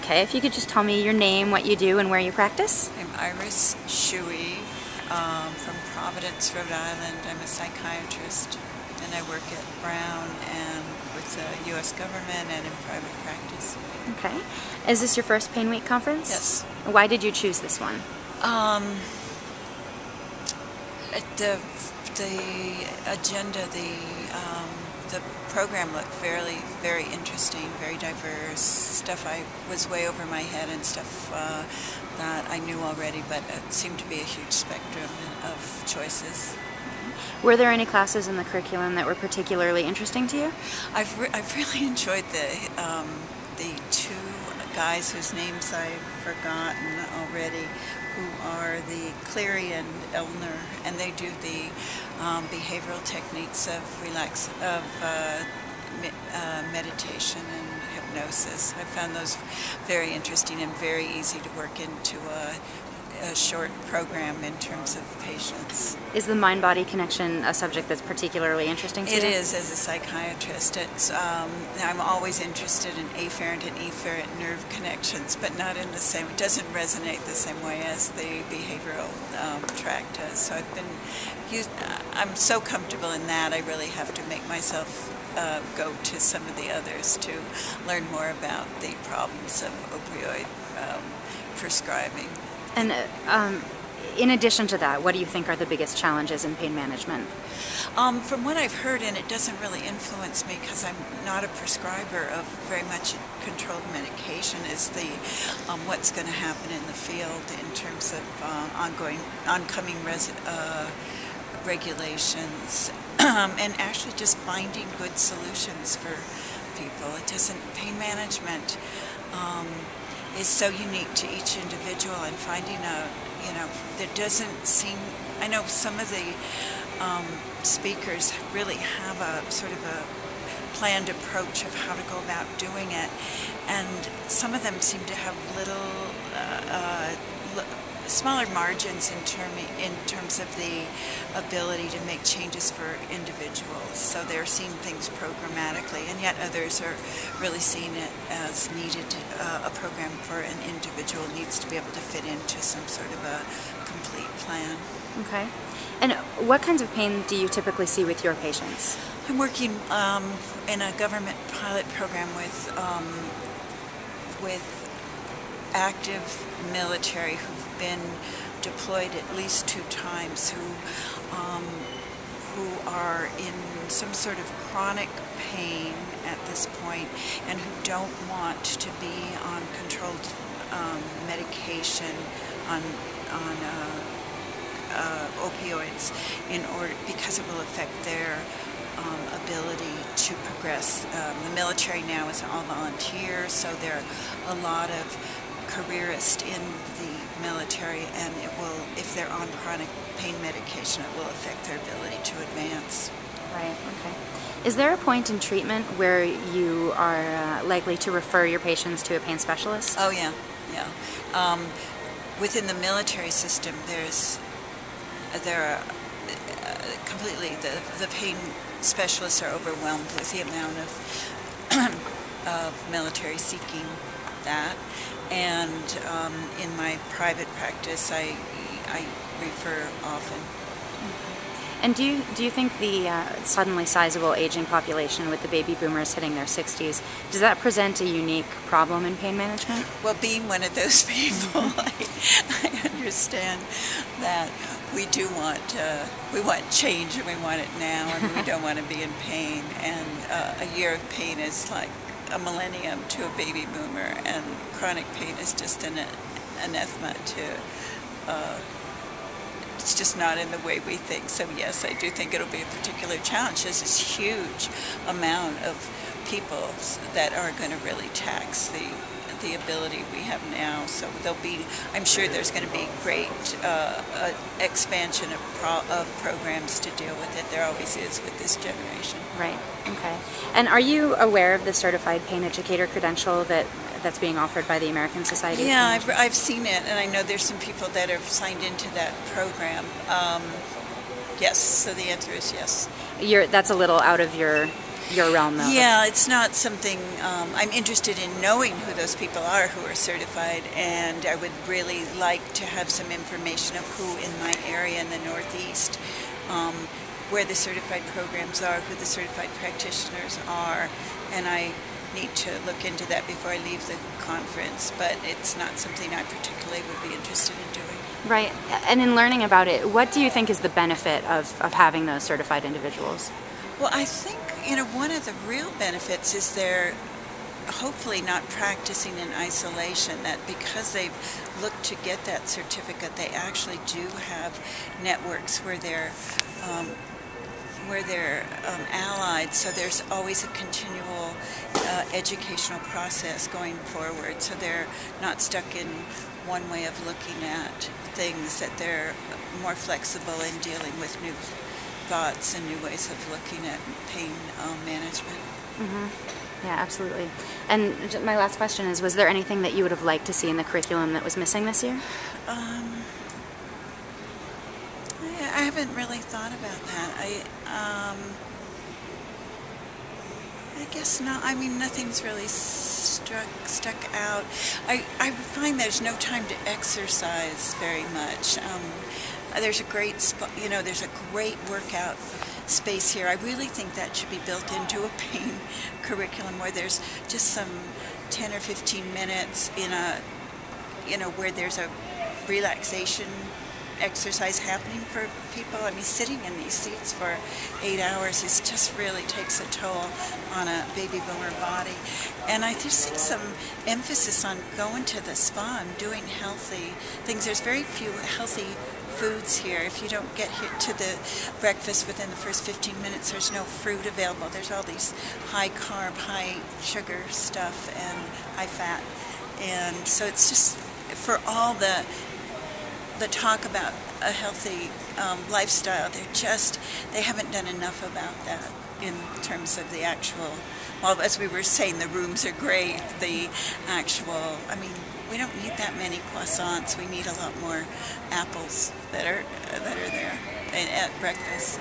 Okay, if you could just tell me your name, what you do, and where you practice. I'm Iris Shuey from Providence, Rhode Island. I'm a psychiatrist, and I work at Brown and with the U.S. government and in private practice. Okay. Is this your first PAINWeek conference? Yes. Why did you choose this one? The agenda, the program looked very interesting, very diverse, stuff I was way over my head and stuff that I knew already, but it seemed to be a huge spectrum of choices. Were there any classes in the curriculum that were particularly interesting to you? I've really enjoyed the two guys whose names I've forgotten already, who are the Cleary and Elner, and they do the behavioral techniques of meditation and hypnosis. I found those very interesting and very easy to work into a short program in terms of patients. Is the mind-body connection a subject that's particularly interesting to you? It is, as a psychiatrist. I'm always interested in afferent and efferent nerve connections, but not in the same, it doesn't resonate the same way as the behavioral track does. So I'm so comfortable in that, I really have to make myself go to some of the others to learn more about the problems of opioid prescribing. And in addition to that, what do you think are the biggest challenges in pain management? From what I've heard, and it doesn't really influence me because I'm not a prescriber of very much controlled medication, is the what's going to happen in the field in terms of oncoming regulations and actually just finding good solutions for people. Pain management is so unique to each individual, and finding there doesn't seem, I know some of the speakers really have a sort of a planned approach of how to go about doing it, and some of them seem to have smaller margins in terms of the ability to make changes for individuals. So they're seeing things programmatically, and yet others are really seeing it as needed. A program for an individual needs to be able to fit into some sort of a complete plan. Okay. And what kinds of pain do you typically see with your patients? I'm working in a government pilot program with active military who've been deployed at least 2 times, who are in some sort of chronic pain at this point, and who don't want to be on controlled medication on opioids because it will affect their ability to progress. The military now is all volunteer, so there are a lot of careerists in the military, and it will, if they're on chronic pain medication, it will affect their ability to advance. Right, okay. Is there a point in treatment where you are likely to refer your patients to a pain specialist? Oh yeah. Within the military system, there are completely, the pain specialists are overwhelmed with the amount of military seeking that, and in my private practice I refer often. And do you think the suddenly sizable aging population with the baby boomers hitting their 60s, does that present a unique problem in pain management? Well, being one of those people, I understand that we want change, and we want it now, and we don't want to be in pain, and a year of pain is like a millennium to a baby boomer, and chronic pain is just an anathema to it's just not in the way we think. So yes, I do think it'll be a particular challenge. There's this huge amount of people that are going to really tax the ability we have now. So I'm sure there's going to be great expansion of programs to deal with it. There always is with this generation. Right, okay. And are you aware of the certified pain educator credential that's being offered by the American Society? Yeah, I've seen it, and I know there's some people that have signed into that program. Yes, so the answer is yes. That's a little out of your your realm, though. Yeah, it's not something, I'm interested in knowing who those people are who are certified, and I would really like to have some information of who in my area in the Northeast, where the certified programs are, who the certified practitioners are, and I need to look into that before I leave the conference, but it's not something I particularly would be interested in doing. Right. And in learning about it, what do you think is the benefit of having those certified individuals? Well, I think, one of the real benefits is they're hopefully not practicing in isolation, that because they've looked to get that certificate, they actually do have networks where they're allied, so there's always a continual educational process going forward, so they're not stuck in one way of looking at things, that they're more flexible in dealing with new thoughts and new ways of looking at pain management. Mm-hmm. Yeah, absolutely. And my last question is, was there anything that you would have liked to see in the curriculum that was missing this year? I haven't really thought about that. I guess not. I mean, nothing's really stuck out. I find there's no time to exercise very much. There's a great there's a great workout space here. I really think that should be built into a pain curriculum, where there's just some 10 or 15 minutes in a where there's a relaxation exercise happening for people. I mean, sitting in these seats for 8 hours is just really takes a toll on a baby boomer body. And I just think some emphasis on going to the spa and doing healthy things. There's very few healthy foods here. If you don't get to the breakfast within the first 15 minutes, there's no fruit available. There's all these high carb, high sugar stuff and high fat. And so it's just, for all the talk about a healthy lifestyle, they haven't done enough about that in terms of the actual, well, as we were saying, the rooms are great, the actual, I mean, we don't need that many croissants. We need a lot more apples that are there at breakfast.